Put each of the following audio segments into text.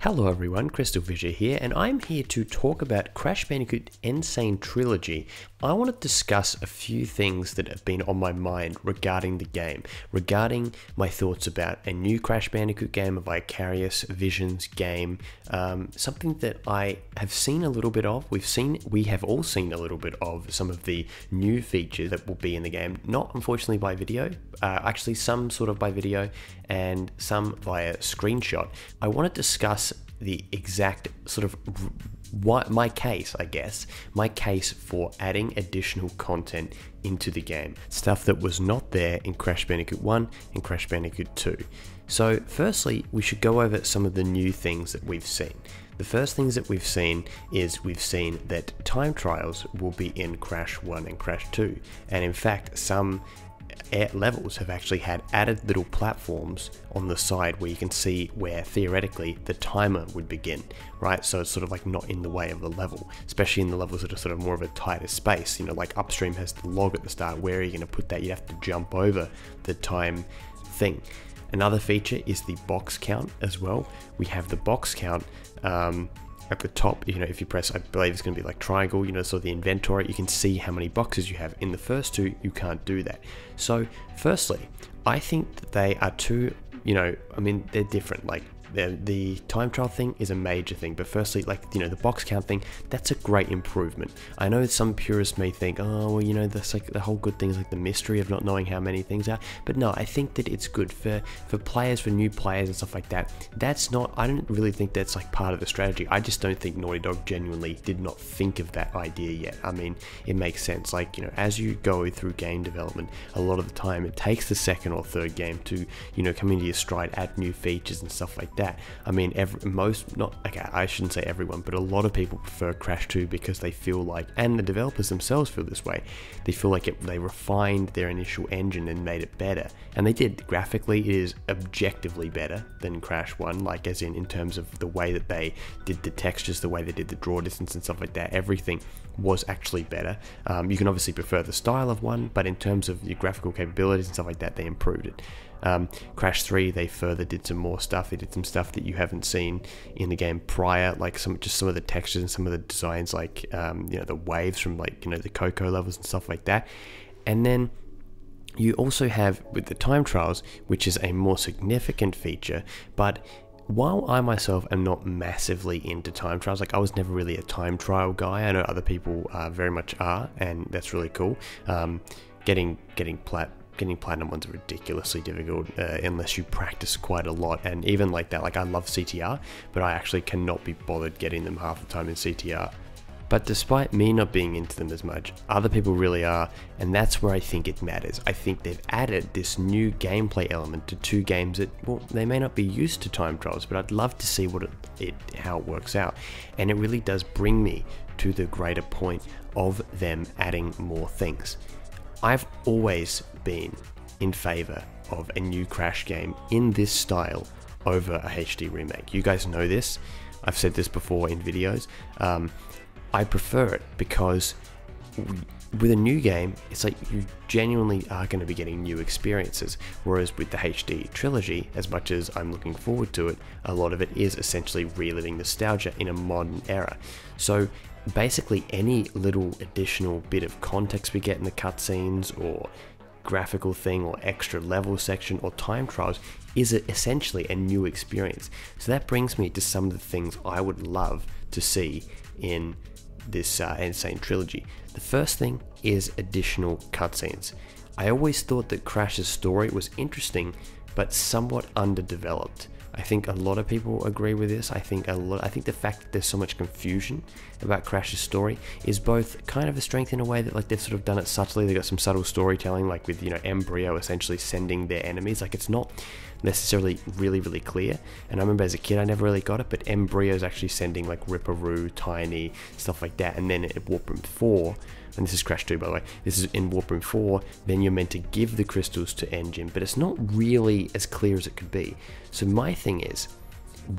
Hello everyone, CrystalFissure here, and I'm here to talk about Crash Bandicoot N-Sane Trilogy. I want to discuss a few things that have been on my mind regarding the game, regarding my thoughts about a new Crash Bandicoot game, a Vicarious Visions game, something that I have seen a little bit of. We have all seen a little bit of some of the new features that will be in the game, not unfortunately by video, actually some sort of by video and some via screenshot. I want to discuss the exact sort of my case for adding additional content into the game, stuff that was not there in Crash Bandicoot 1 and Crash Bandicoot 2. So firstly, we should go over some of the new things that we've seen. The first things that we've seen is we've seen that time trials will be in Crash 1 and Crash 2, and in fact some levels have actually had added little platforms on the side where you can see where theoretically the timer would begin, right? So it's sort of like not in the way of the level, especially in the levels that are sort of more of a tighter space, you know, like Upstream has the log at the start. Where are you going to put that? You'd have to jump over the time thing. Another feature is the box count as well. We have the box count at the top, you know, if you press, I believe it's going to be like triangle, you know, so the inventory, you can see how many boxes you have. In the first two, you can't do that. So firstly, I think that they are two, you know, I mean, they're different. Like the time trial thing is a major thing, but firstly, like, you know, the box count thing, that's a great improvement. I know some purists may think, oh, well, you know, that's like the whole good thing is like the mystery of not knowing how many things are, but no, I think that it's good for players, for new players and stuff like that. That's not, I don't really think that's like part of the strategy. I just don't think Naughty Dog genuinely did not think of that idea yet. I mean, it makes sense. Like, you know, as you go through game development, a lot of the time it takes the second or third game to, you know, come into your stride, add new features and stuff like that. I mean, I shouldn't say everyone, but a lot of people prefer Crash 2 because they feel like, and the developers themselves feel this way, they feel like they refined their initial engine and made it better. And they did. Graphically, it is objectively better than Crash 1, like as in terms of the way that they did the textures, the way they did the draw distance and stuff like that. Everything was actually better. You can obviously prefer the style of 1, but in terms of your graphical capabilities and stuff like that, they improved it. Crash 3, they further did some more stuff. They did some stuff that you haven't seen in the game prior, like some of the textures and some of the designs, like you know, the waves from, like, you know, the Coco levels and stuff like that. And then you also have with the time trials, which is a more significant feature, but while I myself am not massively into time trials, like I was never really a time trial guy, I know other people very much are, and that's really cool. Getting platinum ones are ridiculously difficult unless you practice quite a lot, and even like that, like I love CTR, but I actually cannot be bothered getting them half the time in CTR. But despite me not being into them as much, other people really are, and that's where I think it matters. I think they've added this new gameplay element to two games that, well, they may not be used to time trials, but I'd love to see how it works out. And it really does bring me to the greater point of them adding more things. I've always been in favor of a new Crash game in this style over a HD remake. You guys know this. I've said this before in videos. I prefer it because with a new game, it's like you genuinely are going to be getting new experiences. Whereas with the HD trilogy, as much as I'm looking forward to it, a lot of it is essentially reliving nostalgia in a modern era. So basically any little additional bit of context we get in the cutscenes, or graphical thing, or extra level section, or time trials is essentially a new experience. So that brings me to some of the things I would love to see in this N-Sane Trilogy. The first thing is additional cutscenes. I always thought that Crash's story was interesting, but somewhat underdeveloped. I think a lot of people agree with this. I think the fact that there's so much confusion about Crash's story is both kind of a strength in a way that, like, they've sort of done it subtly. They've got some subtle storytelling, like with, you know, Embryo essentially sending their enemies. Like, it's not necessarily really clear, and I remember as a kid I never really got it, but Embryo's actually sending like Ripperoo, Tiny, stuff like that. And then at Warp Room 4, and this is Crash 2 by the way, this is in Warp Room 4, then you're meant to give the crystals to Engine, but it's not really as clear as it could be. So my thing is,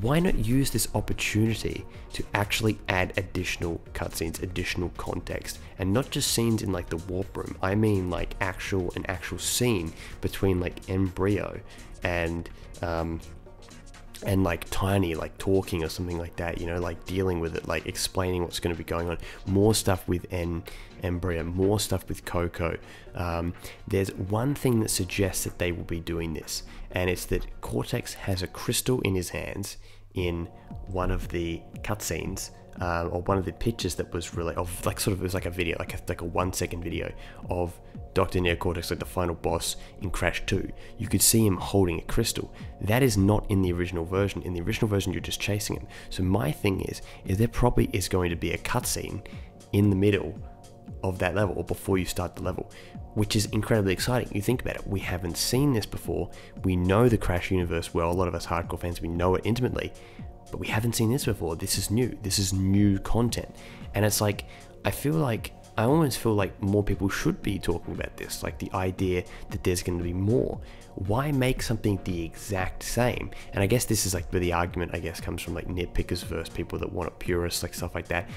why not use this opportunity to actually add additional cutscenes, additional context, and not just scenes in like the Warp Room. I mean like an actual scene between like Embryo and and like Tiny like talking or something like that, you know, like dealing with it, like explaining what's going to be going on. More stuff with Bria, more stuff with Coco. There's one thing that suggests that they will be doing this, and it's that Cortex has a crystal in his hands in one of the cutscenes, or one of the pictures that was really of like sort of, it was like a video, like a 1 second video of Dr. Neocortex, like the final boss in Crash 2. You could see him holding a crystal. That is not in the original version. In the original version, you're just chasing him. So my thing is there probably is going to be a cutscene in the middle of that level, or before you start the level, which is incredibly exciting. You think about it, we haven't seen this before. We know the Crash universe well. A lot of us hardcore fans, we know it intimately, but we haven't seen this before. This is new. This is new content. And it's like, I almost feel like more people should be talking about this, like the idea that there's going to be more. Why make something the exact same? And I guess this is like where the argument, I guess, comes from, like nitpickers versus people that want it purists, like stuff like that.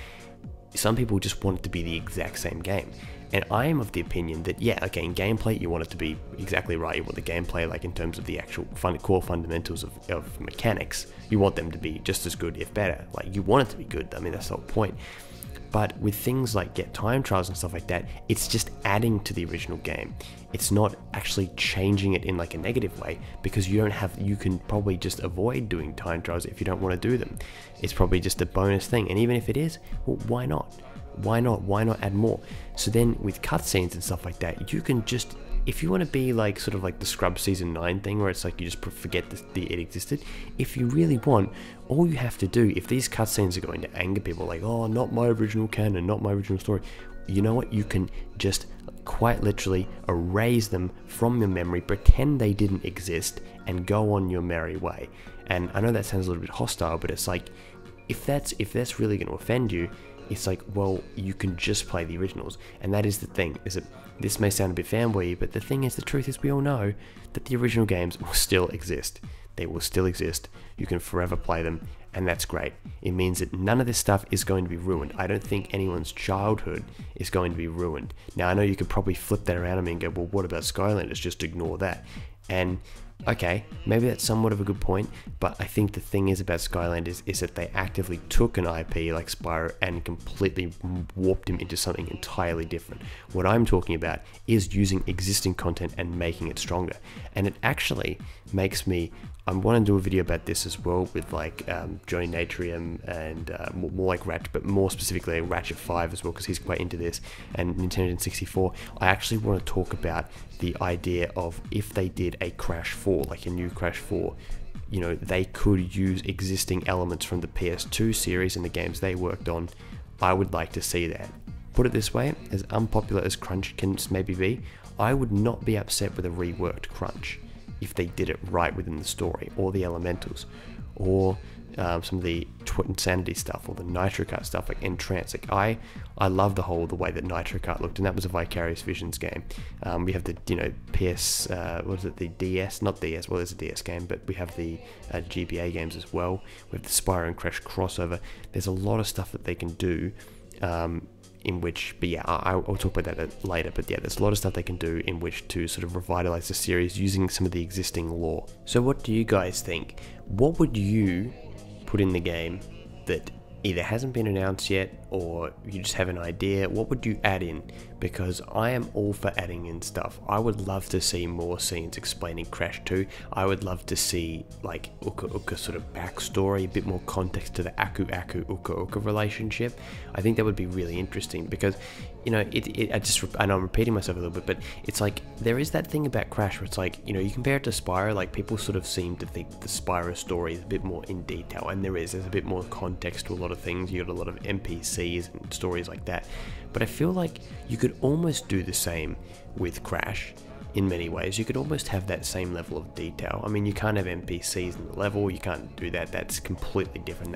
Some people just want it to be the exact same game. And I am of the opinion that, yeah, okay, in gameplay, you want it to be exactly right. You want the gameplay, like in terms of the actual core fundamentals of mechanics, you want them to be just as good, if better. Like, you want it to be good. I mean, that's the whole point. But with things like get time trials and stuff like that, it's just adding to the original game. It's not actually changing it in like a negative way, because you can probably just avoid doing time trials if you don't want to do them. It's probably just a bonus thing. And even if it is, well, why not? Why not add more? So then with cutscenes and stuff like that, you can just, if you want to be like sort of like the Scrub Season 9 thing, where it's like you just forget it existed, if you really want, all you have to do, if these cutscenes are going to anger people, like, oh, not my original canon, not my original story, you know what, you can just quite literally erase them from your memory, pretend they didn't exist, and go on your merry way. And I know that sounds a little bit hostile, but it's like, if that's really going to offend you, it's like, well, you can just play the originals. And that is the thing, is that this may sound a bit fanboy, but the thing is, the truth is, we all know that the original games will still exist. They will still exist. You can forever play them, and that's great. It means that none of this stuff is going to be ruined. I don't think anyone's childhood is going to be ruined. Now, I know you could probably flip that around on me and go, well, what about Skylanders? Just ignore that. And okay, maybe that's somewhat of a good point, but I think the thing is about Skylanders is that they actively took an IP like Spyro and completely warped him into something entirely different. What I'm talking about is using existing content and making it stronger. And it actually makes me, I want to do a video about this as well with like Johnny Natrium and more like Ratchet, but more specifically Ratchet 5 as well, because he's quite into this, and Nintendo 64. I actually want to talk about the idea of, if they did a Crash 4, like a new Crash 4, you know, they could use existing elements from the PS2 series and the games they worked on. I would like to see that. Put it this way, as unpopular as Crunch can maybe be, I would not be upset with a reworked Crunch if they did it right within the story, or the elementals, or some of the Insanity stuff, or the Nitro Kart stuff, like Entrance. Like I love the way that Nitro Kart looked, and that was a Vicarious Visions game. We have the, you know, PS, what is it, the DS, not DS, well, there's a DS game, but we have the GBA games as well. We have the Spyro and Crash crossover. There's a lot of stuff that they can do, in which, but yeah, I'll talk about that later, but yeah, there's a lot of stuff they can do in which to sort of revitalize the series using some of the existing lore. So what do you guys think? What would you put in the game that either hasn't been announced yet, or you just have an idea? What would you add in? Because I am all for adding in stuff. I would love to see more scenes explaining Crash 2. I would love to see like Uka sort of backstory, a bit more context to the Aku Uka relationship. I think that would be really interesting, because, you know, I know I'm repeating myself a little bit, but it's like, there is that thing about Crash where it's like, you know, you compare it to Spyro, like people sort of seem to think the Spyro story is a bit more in detail, and there's a bit more context to a lot of things. You got a lot of NPCs and stories like that, but I feel like you could almost do the same with Crash. In many ways, you could almost have that same level of detail. I mean, you can't have NPCs in the level, you can't do that, that's completely different.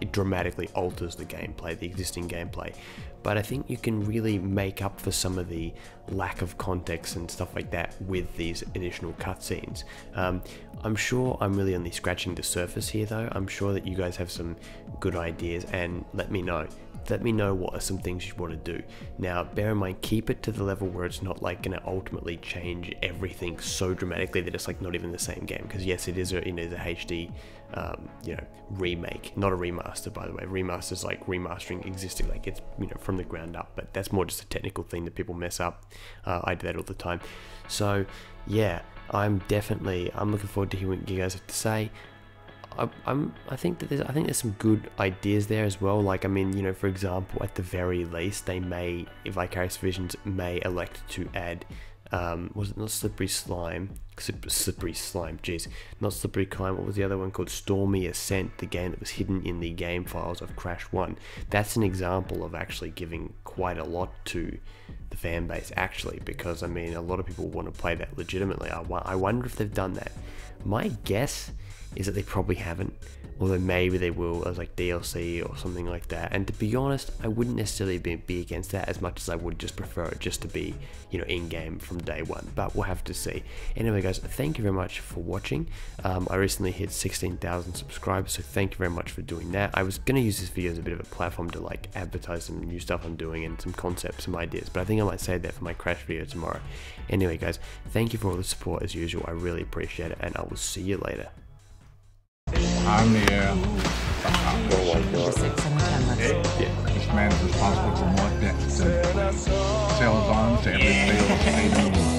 It dramatically alters the gameplay, the existing gameplay. But I think you can really make up for some of the lack of context and stuff like that with these additional cutscenes. I'm sure I'm really only scratching the surface here though. I'm sure that you guys have some good ideas, and let me know. let me know what are some things you want to do. Now, bear in mind, keep it to the level where it's not like going to ultimately change everything so dramatically that it's like not even the same game. Because yes, it is a HD, you know, remake, not a remaster, by the way. Remaster is like remastering existing, like it's, you know, from the ground up. But that's more just a technical thing that people mess up. I do that all the time. So yeah, I'm looking forward to hearing what you guys have to say. I think there's some good ideas there as well. Like, I mean, you know, for example, at the very least, Vicarious Visions may elect to add, was it not Slippery Slime? Slippery Slime, jeez, not Slippery Climb. What was the other one called? Stormy Ascent, the game that was hidden in the game files of Crash 1. That's an example of actually giving quite a lot to the fan base, actually, because I mean, a lot of people want to play that legitimately. I wonder if they've done that. My guess is that they probably haven't, although maybe they will as like DLC or something like that. And to be honest, I wouldn't necessarily be against that as much as I would just prefer it just to be, you know, in-game from day one, but we'll have to see. Anyway guys, thank you very much for watching. I recently hit 16,000 subscribers, so thank you very much for doing that. I was going to use this video as a bit of a platform to like advertise some new stuff I'm doing and some concepts, some ideas, but I think I might save that for my Crash video tomorrow. Anyway guys, thank you for all the support as usual. I really appreciate it, and I will see you later. I'm the This man is responsible for more debt than sells on to every sale of